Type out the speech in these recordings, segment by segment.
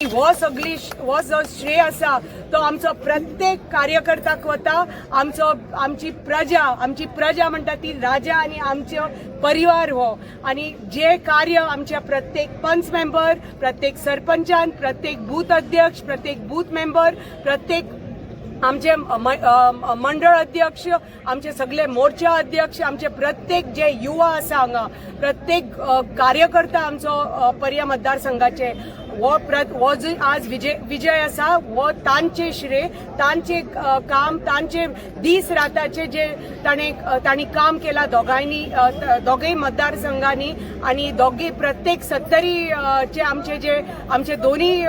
वो जो श्रेय आसा तो आमचो प्रत्येक कार्यकर्त्याक वता। आमची प्रजा म्हणटा ती राजा आणि आमचो परिवार हो। आणि जे कार्य आमच्या प्रत्येक पंच मेंबर, प्रत्येक सरपंचान, प्रत्येक बूथ अध्यक्ष, प्रत्येक बूथ मेंबर, प्रत्येक आमचे मंडळ अध्यक्ष, आमचे सगळे मोर्चा अध्यक्ष, आमचे प्रत्येक जे युवा आसा हांगा, प्रत्येक कार्यकर्ता आमचो पर्या मतदारसंघाचे वो जो आज विजय आसा वो तांचे श्रेय, तांचे काम, तांचे दीस राताचे जे तांणी काम केला दोगय मतदारसंघांनी। आणि दोगय प्रत्येक 70 चे आमचे दोन्ही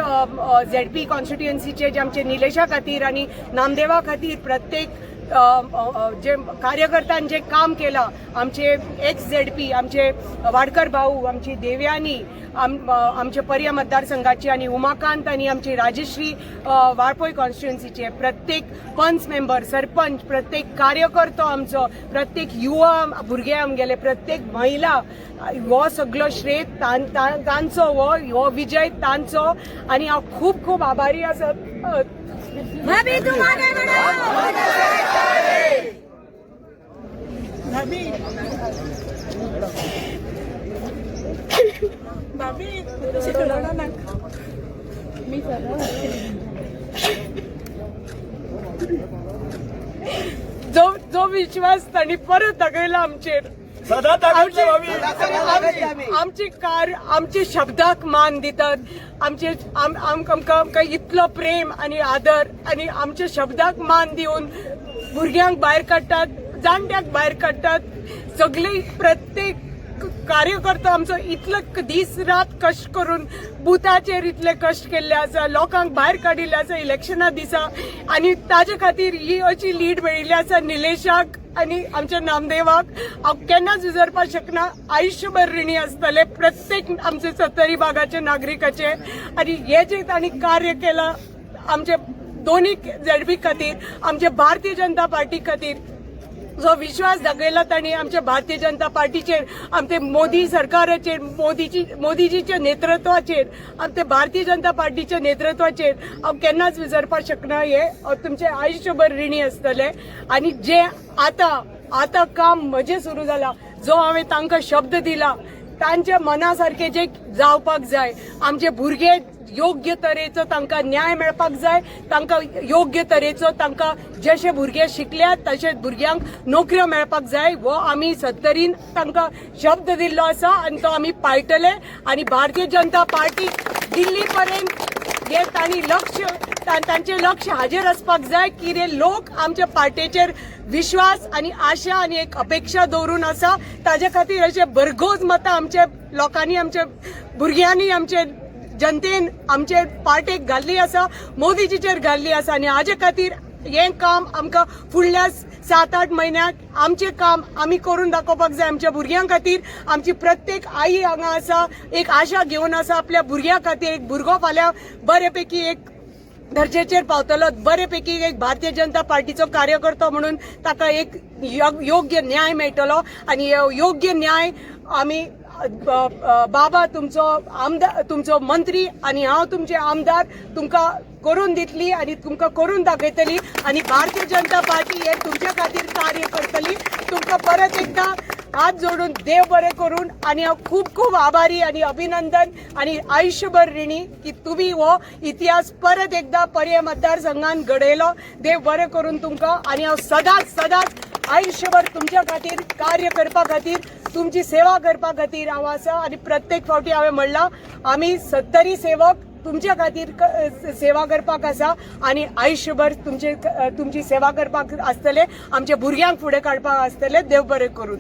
ZP कॉन्स्टिट्युएन्सीचे जे आमचे निलेशा खातीर आणि नामदेवा खातीर प्रत्येक जे कार्यकर्त्यान जे काम केला, आमचे ZP, आमचे वाडकर भाऊ, आमची देवयानी, आमचे पर्या मतदारसंघाची आणि उमाकांत आणि आमची राजश्री वाळपय कॉन्स्टिट्युएन्सीचे प्रत्येक पंच मेंबर, सरपंच, प्रत्येक कार्यकर्तो आमचो, प्रत्येक युवा भुरगे आमगेले, प्रत्येक महिला, हो सगळो श्रेय तांचो, हो विजय तांचो। आणि हांव खूब खूब आभारी आसा। जो विश्वास तांणी परत दाखयला आमचेर, आमचे शब्दाक मान दितात, आमकां इतलो प्रेम आणि आदर आणि आमच्या शब्दाक मान दिवन भुरग्यांक भायर काडटात, जाणट्यांक भायर काडटात। सगळे प्रत्येक कार्यकर्ता आमचो इतलो दीस रात कष्ट करून बुथाचेर इतले कष्ट केल्ले आसा, लोकांक भायर काडिल्ले आसा इलेक्शना दिसा। आणि ताजे खातीर ही अशी लीड मेळिल्ली आसा निलेशाक आणि आमच्या नामदेवाक। हांव केन्नाच विसरपाक शकना, आयुष्यभर ऋणी आसतले प्रत्येक आमचे 70 भागाचे नागरिकाचे। आणि हे जे तांणी कार्य केला आमचे दोन्ही ZP खातीर, आमचे भारतीय जनता पार्टी खातीर, जो विश्वास दाखयला तांणी आमच्या भारतीय जनता पार्टीचेर, आमचे मोदी सरकाराचेर, मोदीजीच्या नेतृत्वाचेर, आमचे भारतीय जनता पार्टीच्या नेतृत्वाचेर हांव केन्नाच विसरपाक शकना। हे तुमचे आयुष्यभर ऋणी आसतले। आणि जे आता काम म्हजें सुरू जाला, जो हांवें तांकां शब्द दिला, तांच्या मनासारखे जे जावपाक जाय, आमचे भुरगे योग्य तरेचो तांकां न्याय मेळपाक जाय, तांकां योग्य तरेचो तांकां जशे भुरगे शिकल्यात तशेच भुरग्यांक नोकऱ्यो मेळपाक जाय, हो आमी 70 तांकां शब्द दिल्लो आसा आणि तो आमी पाळटले। आणि भारतीय जनता पार्टी दिल्ली पर्यंत हे तांणी तांचे लक्ष हाजेर आसपाक जाय की रे लोक आमच्या पार्टीचेर विश्वास आणि आशा आणि एक अपेक्षा दवरून आसा। ताजे खातीर अशे भरघोस मतां आमच्या लोकांनी, आमच्या भुरग्यांनी, आमचे जनतेन आमचे पार्टेक घाल्ली आसा, मोदीजीचेर घाल्ली आसा। आणि हाजे खातीर हें काम आमकां फुडल्या 7-8 म्हयन्याक आमचें काम आमी करून दाखोवपाक जाय। आमच्या भुरग्यां खातीर आमची प्रत्येक आई हांगा आसा, एक आशा घेवन आसा आपल्या भुरग्यां खातीर। एक भुरगो फाल्यां बरेपैकी एक दर्जेचेर पावतलो, बरेपैकी एक भारतीय जनता पार्टीचो कार्यकर्तो म्हणून ताका एक योग्य न्याय मेळटलो। आणि योग्य न्याय आमी बाबा तुमचो मंत्री आणि हांव तुमचे आमदार तुमकां करून दितली आणि तुमकां करून दाखयतली। आणि भारतीय जनता पार्टी हे तुमच्या खातीर कार्य करतली। तुमकां परत एकदा हात जोडून देव बरें करून आणि हांव खूब खूब आभारी आणि अभिनंदन आणि आयुष्यभर ऋणी की तुम्ही हो इतिहास परत एकदा पर्या मतदारसंघान घडयलो। देव बरें करून तुमकां। आणि हांव सदांच आयुष्यभर तुमच्या खातीर कार्य करपा खातीर, तुमची सेवा करपा खातीर हांव आसा। आणि प्रत्येक फावटी हांवें म्हणलां आमी 70 सेवक तुमच्या खातीर सेवा करपाक आसा आणि आयुष्यभर तुमची सेवा करपाक आसतले, आमच्या भुरग्यांक फुडें काडपाक आसतले। देव बरें करून।